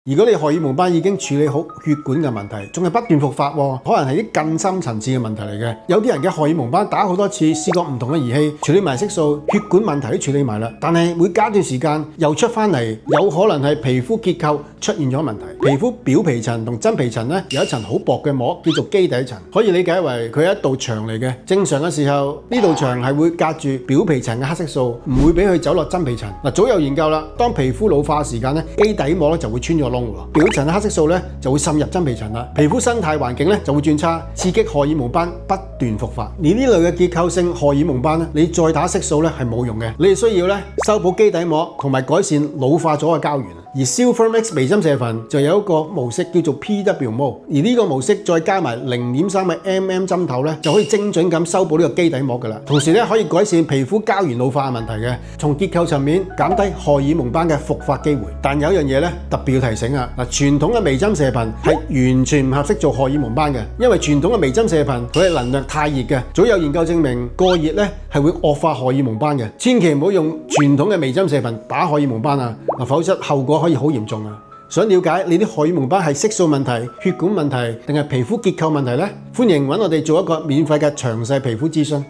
如果你荷爾蒙斑已經處理好血管嘅問題，仲係不斷復發，可能係啲更深層次嘅問題嚟嘅。有啲人嘅荷爾蒙斑打好多次，試過唔同嘅儀器處理埋色素、血管問題都處理埋啦，但係每隔一段時間又出翻嚟，有可能係皮膚結構出現咗問題。皮膚表皮層同真皮層咧有一層好薄嘅膜，叫做基底層，可以理解為佢係一道牆嚟嘅。正常嘅時候，呢道牆係會隔住表皮層嘅黑色素，唔會俾佢走落真皮層。早有研究啦，當皮膚老化嘅時間咧，基底膜咧就會穿咗窿，表層嘅黑色素咧就會滲入真皮層啦，皮膚生態環境咧就會轉差，刺激荷爾蒙斑不斷復發。而呢類嘅結構性荷爾蒙斑咧，你再打色素咧係冇用嘅，你哋需要咧修補基底膜同埋改善老化咗嘅膠原。而 Silver Mix 微針射頻就有一個模式叫做 PW Mode， 而呢個模式再加埋0.3嘅 mm 針頭咧，就可以精準咁修補呢個基底膜噶啦。同時咧可以改善皮膚膠原老化嘅問題嘅，從結構層面減低荷爾蒙斑嘅復發機會。但有一樣嘢咧特別要提醒啊，傳統嘅微針射頻係完全唔合適做荷爾蒙斑嘅，因為傳統嘅微針射頻佢係能量太熱嘅，早有研究證明過熱咧係會惡化荷爾蒙斑嘅，千祈唔好用傳統嘅微針射頻打荷爾蒙斑啊，否則後果可以好嚴重啊！想了解你啲荷爾蒙斑係色素問題、血管問題定係皮膚結構問題呢？歡迎揾我哋做一個免費嘅詳細皮膚諮詢。